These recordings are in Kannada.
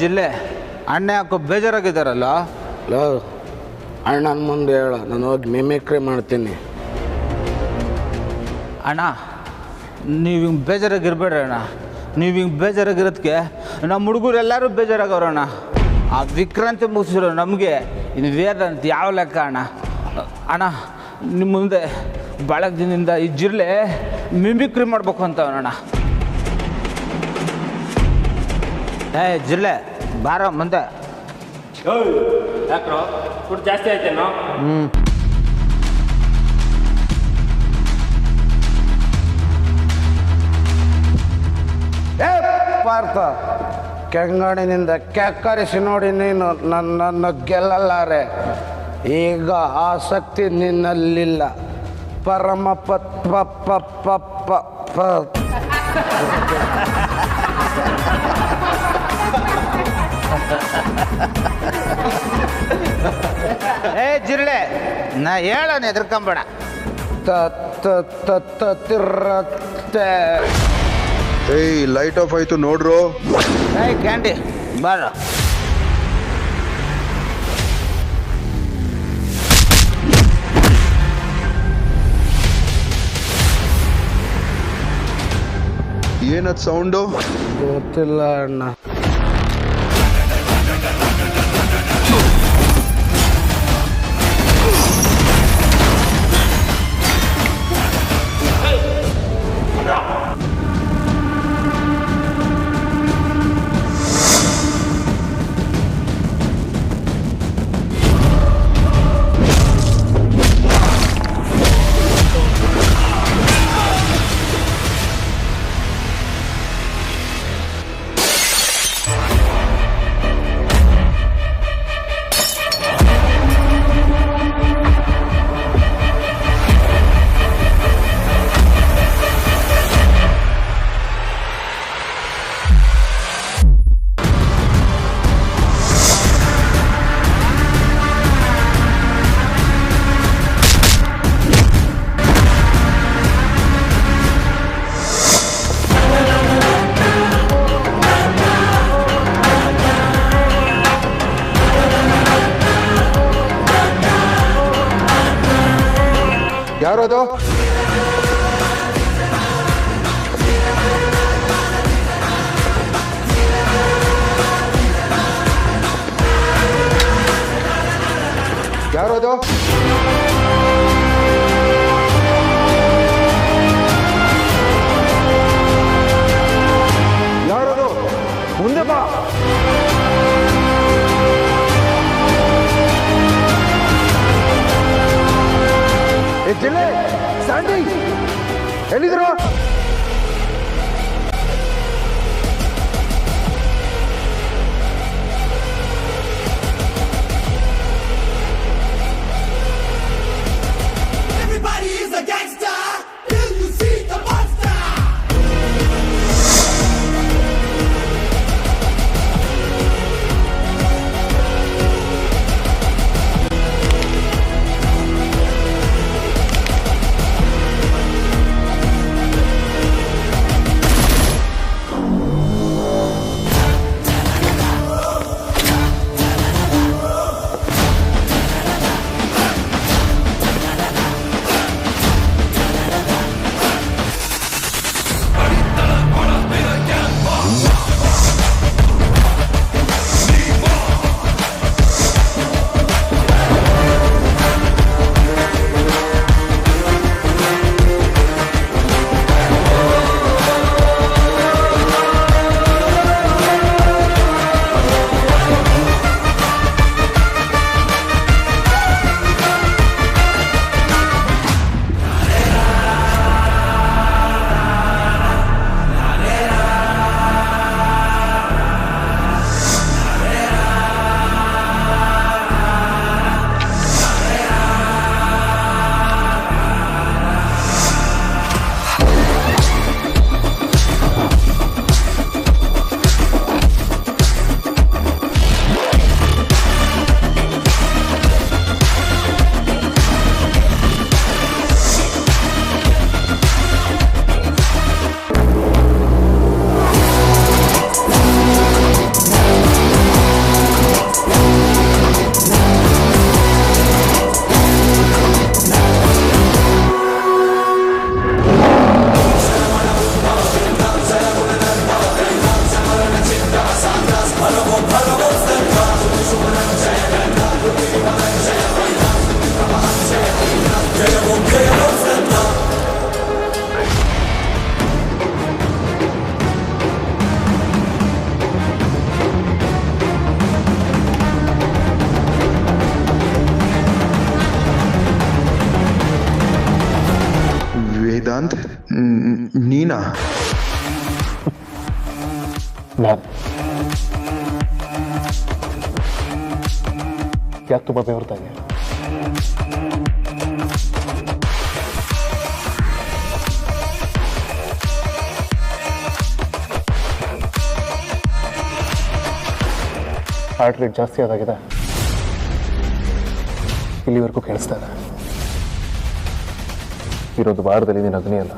ಜಿಲ್ಲೆ ಅಣ್ಣ ಯಾಕೋ ಬೇಜಾರಾಗಿದ್ದಾರಲ್ಲ. ಲೋ ಅಣ್ಣನ ಮುಂದೆ ಹೇಳ, ನಾನು ಹೋಗಿ ಮಿಮಿಕ್ರಿ ಮಾಡ್ತೀನಿ. ಅಣ್ಣ ನೀವು ಹಿಂಗೆ ಬೇಜಾರಾಗಿರ್ಬೇಡ್ರಿ ಅಣ್ಣ. ನೀವು ಹಿಂಗೆ ಬೇಜಾರಾಗಿರೋದಕ್ಕೆ ನಮ್ಮ ಹುಡುಗರು ಎಲ್ಲರೂ ಬೇಜಾರಾಗವ್ರಣ್ಣ. ಆ ವಿಕ್ರಾಂತಿ ಮುಗಿಸಿರೋ ನಮಗೆ ಇನ್ನು ವೇದ ಅಂತ ಯಾವ ಲೆಕ್ಕ ಅಣ್ಣ. ಅಣ್ಣ ನಿಮ್ಮ ಮುಂದೆ ಭಾಳ ದಿನದಿಂದ ಈ ಜಿಲ್ಲೆ ಮಿಮಿಕ್ರಿ ಮಾಡ್ಬೇಕು ಅಂತ ಅಣ್ಣ. ಜಿಲ್ಲೆ ಬಾರ ಮುಂದೆ. ಯಾಕ್ರೋ ಫುಡ್ ಜಾಸ್ತಿ ಆಯ್ತೇನೋ? ಪಾರ್ಥ, ಕೆಂಗಣಿನಿಂದ ಕೆಕ್ಕರಿಸಿ ನೋಡಿ ನೀನು ನನ್ನನ್ನು ಗೆಲ್ಲಲಾರೆ. ಈಗ ಆಸಕ್ತಿ ನಿನ್ನಲ್ಲಿಲ್ಲ. ಪರಮ ಜಿಲ್ಲೆ ನಾ ಹೇಳೋಣ ಎದ್ರಕೊಂಬೇಡ. ಏಯ್ ಲೈಟ್ ಆಫ್ ಆಯ್ತು ನೋಡ್ರು. ಕ್ಯಾಂಡಿ ಬಾರ. ಏನದ್ ಸೌಂಡು? ಗೊತ್ತಿಲ್ಲ ಅಣ್ಣ. ಯಾರದು? ಯಾರದು? ಯಾರದು? ಮುಂದೆ ಬಾ. ಜಿಲ್ಲೆ ಸ್ಯಾಂಡಿ ಎಲ್ಲಿದ್ರು? ध्यान क्या ತುಂಬ ಬೆವರ್ತಾ ಇದೆಯಾ ಹಾರ್ಟ್ ರೇಟ್ ಜಾಸ್ತಿ ಆದಾಗಿದೆ ಇಲ್ಲಿವರೆಗೂ ಕೇಳಿಸ್ತಾ ಇದೆ ಇರೋದು ವಾರದಲ್ಲಿ ನೀನು ಅಗ್ನಿ ಅಲ್ಲ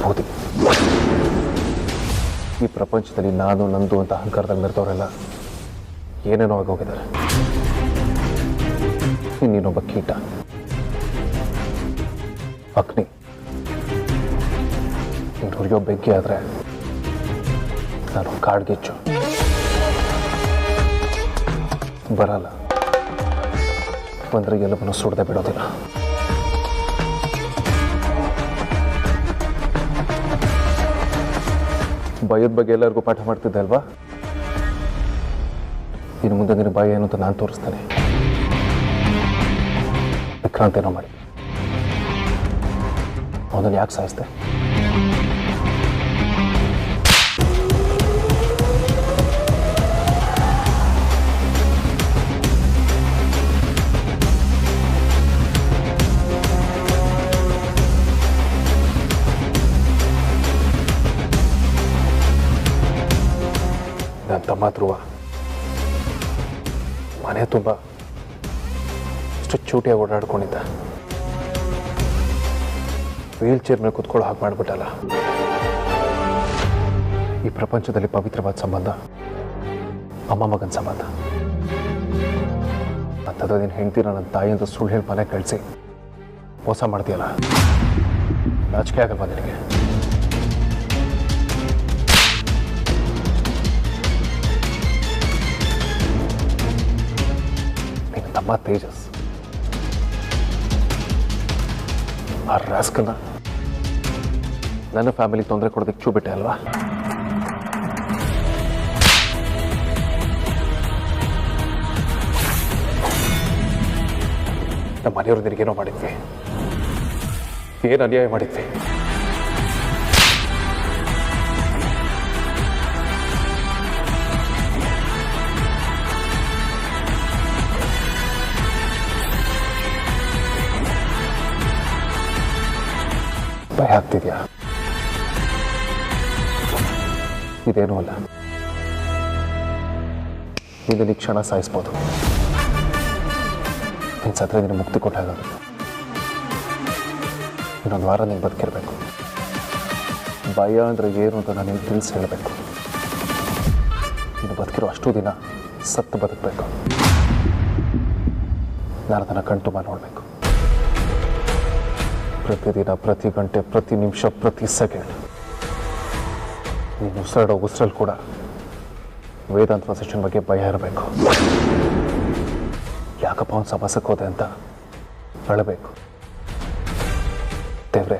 ಭೂತಿ ಈ ಪ್ರಪಂಚದಲ್ಲಿ ನಾನು ನಂದು ಅಂತ ಅಹಂಕಾರದಲ್ಲಿ ಮೆರೆದವರೆಲ್ಲ ಏನೇನೋ ಆಗೋಗಿದ್ದಾರೆ ನೀನೊಬ್ಬ ಕೀಟ ಅಗ್ನಿ ನೀನು ಹುರಿಯೋ ಬೆಂಕಿ ಆದರೆ ನಾನು ಕಾಡ್ಗಿಚ್ಚು ಬರಲ್ಲ ಬಂದರೆ ಎಲ್ಲವನ್ನೂ ಸುಡದೆ ಬಿಡೋದಿಲ್ಲ ಭಯದ ಬಗ್ಗೆ ಎಲ್ಲರಿಗೂ ಪಾಠ ಮಾಡ್ತಿದ್ದೆ ಅಲ್ವಾ ಇನ್ನು ಮುಂದೆ ನಿನ್ನ ಭಯ ಏನು ಅಂತ ನಾನು ತೋರಿಸ್ತೇನೆ ವಿಕ್ರಾಂತ್ ಏನೋ ಮಾಡಿ ಅವನನ್ನು ಯಾಕೆ ಸಾಯಿಸ್ದೆ ನನ್ನ ತಮ್ಮ ಧ್ರುವ ಮನೆ ತುಂಬ ಇಷ್ಟು ಚೂಟಿಯಾಗಿ ಓಡಾಡ್ಕೊಂಡಿದ್ದ ವೀಲ್ ಚೇರ್ ಮೇಲೆ ಕುತ್ಕೊಳ್ಳೋ ಹಾಗೆ ಮಾಡಿಬಿಟ್ಟಲ್ಲ ಈ ಪ್ರಪಂಚದಲ್ಲಿ ಪವಿತ್ರವಾದ ಸಂಬಂಧ ಅಮ್ಮ ಮಗನ ಸಂಬಂಧ ಅಂಥದ್ದು ನೀನು ಹೆಂಡ್ತಿರ ನನ್ನ ತಾಯಿ ಅಂತ ಸುಳ್ಳು ಹೇಳಿ ಮನೆ ಕಳಿಸಿ ಮೋಸ ಮಾಡ್ತೀಯಲ್ಲ ನಾಚಿಕೆ ಆಗಲ್ವಾ ನಿನಗೆ ತಮ್ಮ ತೇಜಸ್ ಆ ರಾಸ್ಕನ್ನ ನನ್ನ ಫ್ಯಾಮಿಲಿಗೆ ತೊಂದರೆ ಕೊಡೋದಕ್ಕೆ ಚೂಬಿಟ್ಟೆ ಅಲ್ವಾ ನಮ್ಮ ಮನೆಯವರು ನಿನಗೇನೋ ಮಾಡಿದ್ವಿ ಏನು ಅನ್ಯಾಯ ಮಾಡಿದ್ವಿ ಭಯ ಆಗ್ತಿದ್ಯಾ ಇದೇನೂ ಅಲ್ಲ ನಿನ್ನ ಕ್ಷಣ ಸಾಯಿಸ್ಬೋದು ನೀನು ಸತ್ರ ನಿನ್ನ ಮುಕ್ತಿ ಕೊಟ್ಟಾಗುತ್ತೆ ಇನ್ನೊಂದು ವಾರ ನೀನು ಬದುಕಿರಬೇಕು ಭಯ ಅಂದರೆ ಏನು ಅಂತ ನಾನು ನಿನ್ನ ತಿಳಿಸಿ ಹೇಳಬೇಕು ನೀನು ಬದುಕಿರೋ ಅಷ್ಟು ದಿನ ಸತ್ತು ಬದುಕಬೇಕು ನಾನು ಅದನ್ನು ಕಣ್ತುಂಬ ನೋಡಬೇಕು ಪ್ರತಿದಿನ ಪ್ರತಿ ಗಂಟೆ ಪ್ರತಿ ನಿಮಿಷ ಪ್ರತಿ ಸೆಕೆಂಡ್ ನೀನು ಉಸಿರಾಡೋ ಉಸಿರಲ್ಲಿ ಕೂಡ ವೇದಾಂತ ವಸಿಷ್ಠನ ಬಗ್ಗೆ ಭಯ ಇರಬೇಕು ಯಾಕಪ್ಪ ಅವನು ಸಮಾಸಕ್ಕೆ ಹೋದೆ ಅಂತ ಅಳಬೇಕು ದೇವ್ರೆ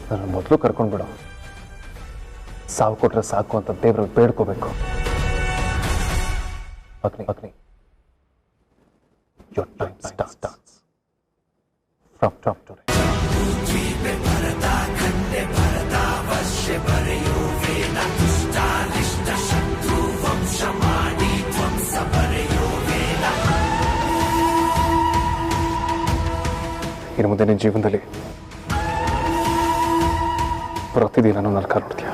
ನನ್ನ ಮೊದಲು ಕರ್ಕೊಂಡ್ಬಿಡು ಸಾವು ಕೊಟ್ರೆ ಸಾಕು ಅಂತ ದೇವ್ರಿಗೆ ಬೇಡ್ಕೋಬೇಕು ಅಗ್ನಿ ಅಗ್ನಿ your time starts from today. ಇನ್ನು ಮುಂದೆ ನಿನ್ನ ಜೀವನದಲ್ಲಿ ಪ್ರತಿದಿನ ನರಕ ನೋಡ್ತೀಯ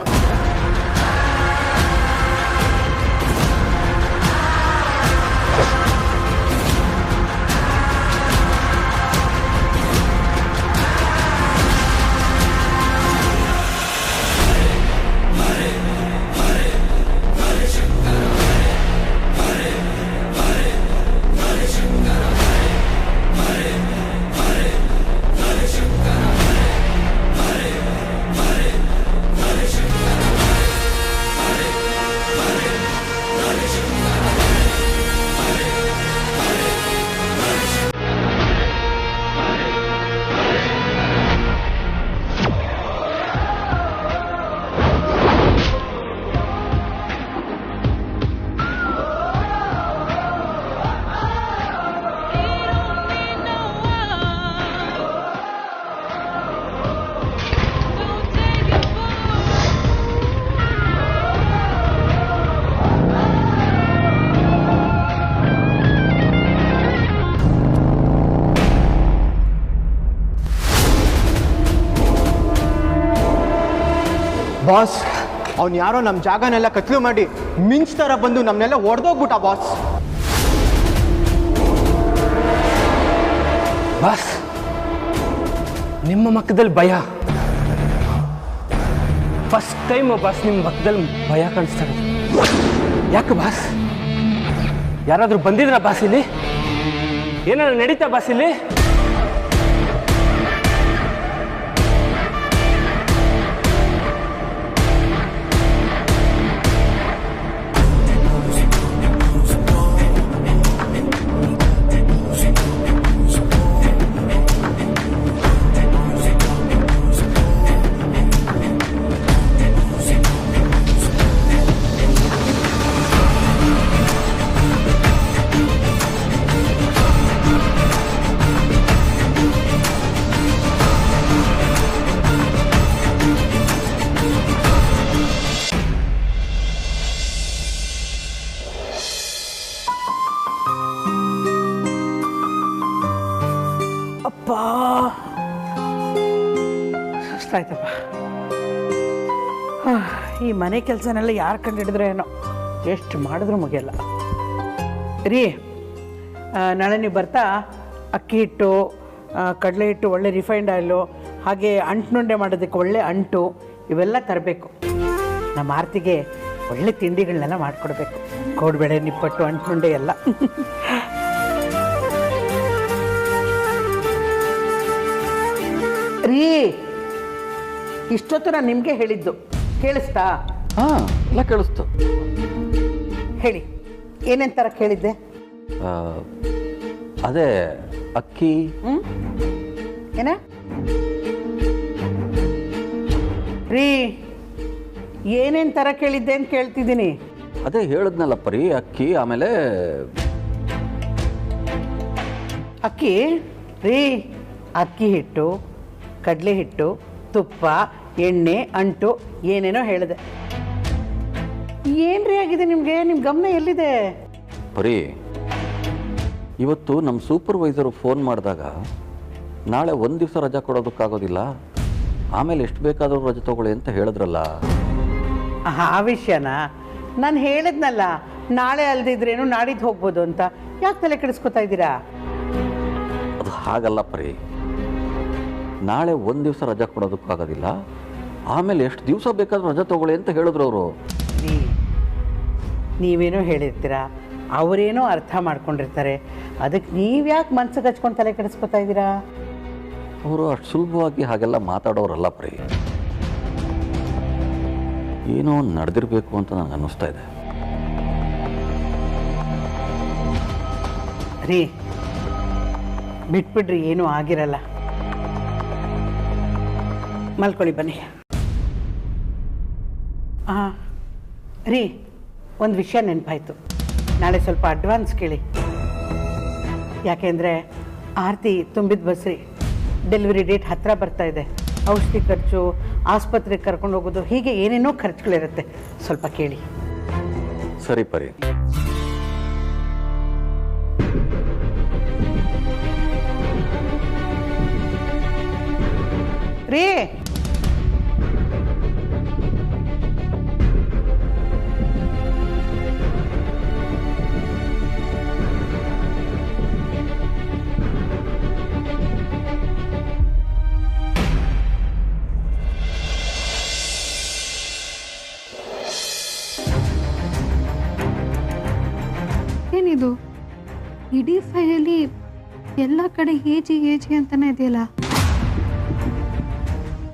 ಬಾಸ್ ಅವ್ನು ಯಾರೋ ನಮ್ಮ ಜಾಗನೆಲ್ಲ ಕತ್ಲು ಮಾಡಿ ಮಿಂಚ್ ಥರ ಬಂದು ನಮ್ಮನ್ನೆಲ್ಲ ಹೊಡೆದೋಗ್ಬಿಟ್ಟ ಬಾಸ್. ಬಾಸ್, ನಿಮ್ಮ ಮುಖದಲ್ಲಿ ಭಯ. ಫಸ್ಟ್ ಟೈಮ್ ಬಾಸ್ ನಿಮ್ಮ ಮುಖದಲ್ಲಿ ಭಯ ಕಾಣಿಸ್ತಾ ಇದೆ. ಯಾಕೆ ಬಾಸ್? ಯಾರಾದರೂ ಬಂದಿದ್ರ ಬಾಸ್ ಇಲ್ಲಿ? ಏನಾದ್ರು ನಡೀತಾ ಬಾಸ್ ಇಲ್ಲಿ? ಆಯ್ತಪ್ಪ. ಈ ಮನೆ ಕೆಲಸನೆಲ್ಲ ಯಾರು ಕಂಡುಹಿಡಿದ್ರೆ ಏನೋ, ಎಷ್ಟು ಮಾಡಿದ್ರೂ ಮುಗಿಯಲ್ಲ ರೀ. ನಾಳೆ ನೀವು ಬರ್ತಾ ಅಕ್ಕಿ ಹಿಟ್ಟು, ಕಡಲೆ ಹಿಟ್ಟು, ಒಳ್ಳೆ ರಿಫೈನ್ಡ್ ಆಯಿಲು, ಹಾಗೆ ಅಂಟುನುಂಡೆ ಮಾಡೋದಕ್ಕೆ ಒಳ್ಳೆ ಅಂಟು ಇವೆಲ್ಲ ತರಬೇಕು. ನಮ್ಮ ಆರ್ತಿಗೆ ಒಳ್ಳೆ ತಿಂಡಿಗಳನ್ನೆಲ್ಲ ಮಾಡಿಕೊಡ್ಬೇಕು. ಕೋಡ್ಬೇಳೆ, ನಿಪ್ಪಟ್ಟು, ಅಂಟುನುಂಡೆ ಎಲ್ಲ. ರೀ, ಇಷ್ಟೊತ್ತು ನಾನು ನಿಮಗೆ ಹೇಳಿದ್ದು ಕೇಳಿಸ್ತಾ? ಹಾಂ, ಎಲ್ಲ ಕೇಳಿಸ್ತು. ಹೇಳಿ, ಏನೇನು ಥರ ಕೇಳಿದ್ದೆ? ಅದೇ ಅಕ್ಕಿ. ಏನ ರೀ, ಏನೇನು ಥರ ಕೇಳಿದ್ದೆ ಅಂತ ಕೇಳ್ತಿದ್ದೀನಿ. ಅದೇ ಹೇಳಿದ್ನಲ್ಲಪ್ಪ ರೀ, ಅಕ್ಕಿ, ಆಮೇಲೆ ಅಕ್ಕಿ ರೀ, ಅಕ್ಕಿ ಹಿಟ್ಟು, ಕಡಲೆ ಹಿಟ್ಟು, ತುಪ್ಪ, ಎಣ್ಣೆ, ಅಂಟು, ಏನೇನೋ ಹೇಳಿದೆ. ಏನ್ರಿ ಆಗಿದೆ ನಿಮಗೆ? ನಿಮ್ಮ ಗಮನ ಎಲ್ಲಿದೆ? ಪರಿ, ಇವತ್ತು ನಮ್ಮ ಸೂಪರ್ವೈಸರು ಫೋನ್ ಮಾಡಿದಾಗ ನಾಳೆ ಒಂದು ದಿವಸ ರಜಾ ಕೊಡೋದಕ್ಕಾಗೋದಿಲ್ಲ, ಆಮೇಲೆ ಎಷ್ಟು ಬೇಕಾದರೂ ರಜೆ ತಗೊಳ್ಳಿ ಅಂತ ಹೇಳಿದ್ರಲ್ಲ. ಆ ವಿಷಯನ ನಾನು ಹೇಳಿದ್ನಲ್ಲ, ನಾಳೆ ಅಲ್ದಿದ್ರೇನು ನಾಡಿದ್ದು ಹೋಗ್ಬೋದು ಅಂತ. ಯಾಕೆ ತಲೆ ಕೆಡಿಸ್ಕೊತಾ ಇದ್ದೀರಾ? ಅದು ಹಾಗಲ್ಲ ಪರಿ, ನಾಳೆ ಒಂದು ದಿವಸ ರಜಾ ಕೊಡೋದಕ್ಕಾಗೋದಿಲ್ಲ, ಆಮೇಲೆ ಎಷ್ಟು ದಿವಸ ಬೇಕಾದರೂ ರಜಾ ತಗೊಳ್ಳಿ ಅಂತ ಹೇಳಿದ್ರು ಅವರು. ನೀವೇನೋ ಹೇಳಿರ್ತೀರಾ, ಅವರೇನೋ ಅರ್ಥ ಮಾಡ್ಕೊಂಡಿರ್ತಾರೆ. ಅದಕ್ಕೆ ನೀವ್ಯಾಕೆ ಮನ್ಸಿಗೆ ಹಚ್ಕೊಂಡು ತಲೆ ಕೆಡಿಸ್ಕೊತಾ ಇದ್ದೀರಾ? ಅವರು ಅಷ್ಟು ಸುಲಭವಾಗಿ ಹಾಗೆಲ್ಲ ಮಾತಾಡೋರಲ್ಲ ಪರಿ. ಏನೋ ನಡೆದಿರಬೇಕು ಅಂತ ನನಗೆ ಅನ್ನಿಸ್ತಾ ಇದೆ. ರೀ, ಬಿಟ್ಬಿಡ್ರಿ, ಏನೂ ಆಗಿರಲ್ಲ. ಮಲ್ಕೊಳ್ಳಿ, ಬನ್ನಿ. ಹಾಂ ರೀ, ಒಂದು ವಿಷಯ ನೆನಪಾಯಿತು. ನಾಳೆ ಸ್ವಲ್ಪ ಅಡ್ವಾನ್ಸ್ ಕೇಳಿ. ಯಾಕೆಂದರೆ ಆರತಿ ತುಂಬಿದ ಬಸ್ರಿ, ಡೆಲಿವರಿ ಡೇಟ್ ಹತ್ತಿರ ಬರ್ತಾ ಇದೆ. ಔಷಧಿ ಖರ್ಚು, ಆಸ್ಪತ್ರೆಗೆ ಕರ್ಕೊಂಡು ಹೋಗೋದು, ಹೀಗೆ ಏನೇನೋ ಖರ್ಚುಗಳಿರುತ್ತೆ. ಸ್ವಲ್ಪ ಕೇಳಿ. ಸರಿ ಪರಿ. ರೀ, ಏನಿದು? ಇಡೀ ಫೈಲಲ್ಲಿ ಎಲ್ಲ ಕಡೆ ಹೇಜಿ ಹೇಜಿ ಅಂತಾನೆ ಇದೆಯಲ್ಲ.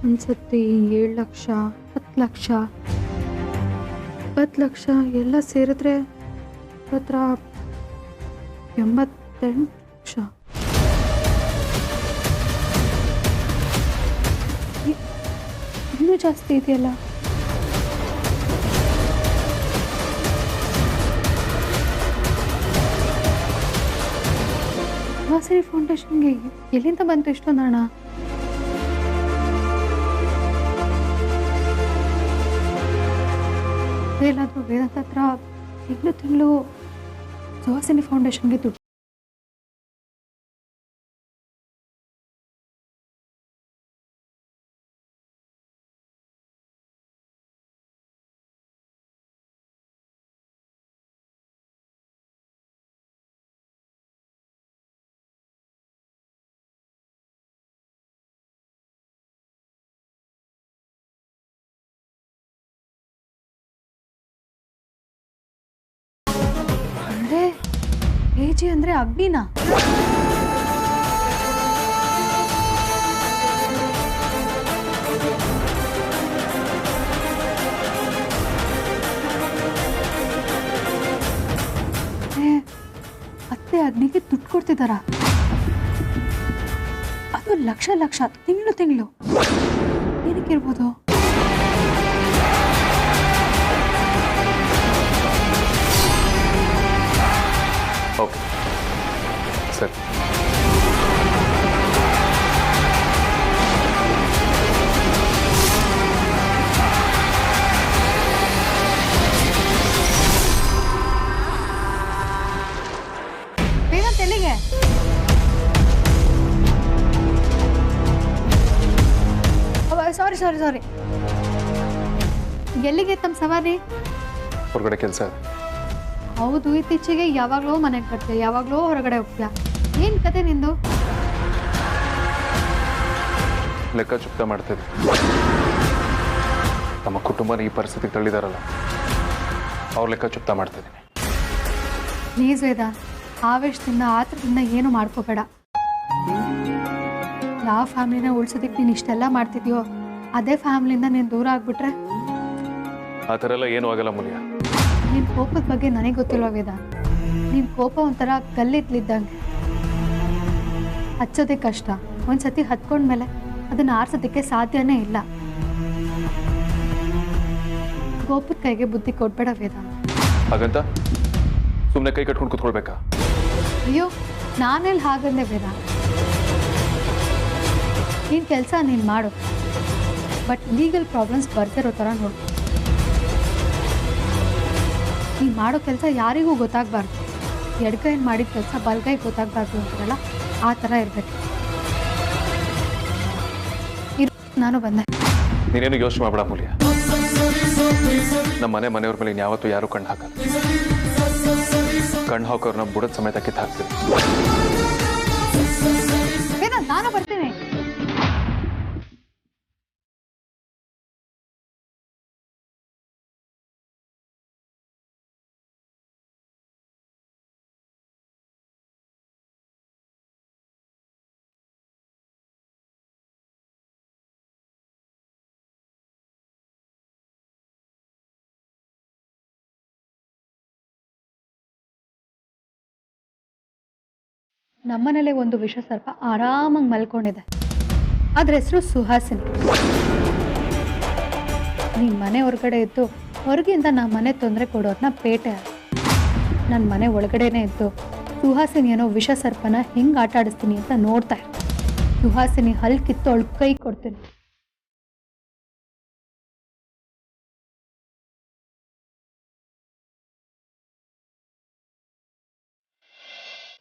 ಅನ್ಸುತ್ತೆ 7 ಲಕ್ಷ, 10 ಲಕ್ಷ, 20 ಲಕ್ಷ ಎಲ್ಲ ಸೇರಿದ್ರೆ ಹತ್ರ 88 ಲಕ್ಷ. ಇನ್ನೂ ಜಾಸ್ತಿ ಇದೆಯಲ್ಲ. ವಾಸರಿ ಫೌಂಡೇಶನ್ಗೆ ಎಲ್ಲಿಂದ ಬಂತು ಇಷ್ಟೊಂದು ಹಣ? ಎಲ್ಲಾದರೂ ವೇದಾಂತ ಹತ್ರ ತಿಂಗಳು ಸುಹಾಸಿನಿ ಫೌಂಡೇಶನ್ಗೆ ದುಡ್ಡು ಏಜಿ ಅಂದರೆ ಅಗ್ನಿನಾ? ಅತ್ತೆ ಅಗ್ನಿಗೆ ದುಡ್ಡು ಕೊಡ್ತಿದ್ದಾರಾ? ಅದು ಲಕ್ಷ ಲಕ್ಷ ತಿಂಗಳು ಏನಕ್ಕಿರ್ಬೋದು? ಓಕೆ ಸರಿ. ಬೇಗ ತೆಲಿಗೆ. ಸಾರಿ ಎಲ್ಲಿಗೆ ತಮ್ಮ ಸವಾರಿ? ಹೊರಗಡೆ ಕೆಲಸ ಇದೆ. ಹೌದು, ಇತ್ತೀಚೆಗೆ ಯಾವಾಗಲೂ ಮನೆಗೆ ಬರ್ತೀಯ, ಯಾವಾಗಲೂ ಹೊರಗಡೆ ಹೋಗ್ತೀಯ. ಏನು ಕತೆ ನಿಂದು? ಲೆಕ್ಕ ಚುಕ್ತ ಮಾಡ್ತಿದ್ದೆ. ನಮ್ಮ ಕುಟುಂಬನ ಈ ಪರಿಸ್ಥಿತಿಗೆ ತಳ್ಳಿದಾರಲ್ಲ, ಅವ್ರ ಲೆಕ್ಕ ಚುಕ್ತ ಮಾಡ್ತಿದ್ದೀನಿ. ಪ್ಲೀಸ್ ವೇದ, ಆವೇಶದಿಂದ ಆತರದಿಂದ ಏನು ಮಾಡ್ಕೋಬೇಡ. ಯಾವ ಫ್ಯಾಮಿಲಿನ ಉಳ್ಸೋದಕ್ಕೆ ನೀನು ಇಷ್ಟೆಲ್ಲ ಮಾಡ್ತಿದ್ಯೋ ಅದೇ ಫ್ಯಾಮಿಲಿಯಿಂದ ನೀನು ದೂರ ಆಗ್ಬಿಟ್ರೆ? ಆ ಥರ ಎಲ್ಲ ಏನೂ ಆಗಲ್ಲ ಮೂಲ್ಯ. ನಿನ್ನ ಕೋಪದ ಬಗ್ಗೆ ನನಗೆ ಗೊತ್ತಿಲ್ವ ವೇದ. ನಿನ್ನ ಕೋಪ ಒಂಥರ ಕಲ್ಲಿದ್ಲಿದ್ದಂಗೆ, ಹಚ್ಚೋದೇ ಕಷ್ಟ. ಒಂದ್ಸತಿ ಹತ್ಕೊಂಡ್ಮೇಲೆ ಅದನ್ನು ಆರಿಸೋದಕ್ಕೆ ಸಾಧ್ಯನೇ ಇಲ್ಲ. ಕೋಪದ ಕೈಗೆ ಬುದ್ಧಿ ಕೊಡ್ಬೇಡ ವೇದ. ಹಾಗಂತ ಸುಮ್ಮನೆ ಕೈ ಕಟ್ಕೊಂಡು ಕೂತ್ಕೊಳ್ಬೇಕಾ? ಅಯ್ಯೋ, ನಾನೆಲ್ಲಿ ಹಾಗಂದೆ ವೇದ. ನಿನ್ನ ಕೆಲಸ ನೀನು ಮಾಡು, ಬಟ್ ಲೀಗಲ್ ಪ್ರಾಬ್ಲಮ್ಸ್ ಬರ್ತಿರೋ ಥರ ನೋಡು. ನೀನು ಮಾಡೋ ಕೆಲಸ ಯಾರಿಗೂ ಗೊತ್ತಾಗಬಾರ್ದು. ಎಡಗೈನ ಮಾಡಿದ ಕೆಲಸ ಬಲಗೈ ಗೊತ್ತಾಗಬಾರ್ದು ಅಂತಾರಲ್ಲ, ಆ ಥರ ಇರಬೇಕು. ನಾನು ಬಂದೆ. ನೀನೇನು ಯೋಚನೆ ಮಾಡಬೇಡ ಮೂಲ್ಯ. ನಮ್ಮ ಮನೆಯವ್ರ ಮೇಲೆ ಯಾವತ್ತೂ ಯಾರೂ ಕಣ್ಣು ಹಾಕಲ್ಲ. ಕಣ್ಣು ಹಾಕೋರ್ನ ಬುಡದ ಸಮೇತ ಕಿತ್ತು ಹಾಕ್ತೀವಿ. ನಾನು ಬರ್ತೀನಿ. ನಮ್ಮನೇಲೆ ಒಂದು ವಿಷ ಸರ್ಪ ಆರಾಮಾಗಿ ಮಲ್ಕೊಂಡಿದೆ. ಅದ್ರ ಹೆಸರು ಸುಹಾಸಿನಿ. ನೀನು ಮನೆ ಹೊರಗಡೆ ಇದ್ದು ಹೊರಗಿಂದ ನಮ್ಮ ಮನೆ ತೊಂದರೆ ಕೊಡೋರ್ನ ಪೇಟೆ. ನನ್ನ ಮನೆ ಒಳಗಡೆನೇ ಇದ್ದು ಸುಹಾಸಿನಿ ಏನೋ ವಿಷ ಸರ್ಪನ ಹಿಂಗೆ ಆಟ ಆಡಿಸ್ತೀನಿ ಅಂತ ನೋಡ್ತಾ ಇರ್ತೀನಿ. ಸುಹಾಸಿನಿ ಹಲ್ ಕಿತ್ತು ಅವಳು ಕೈ ಕೊಡ್ತೀನಿ.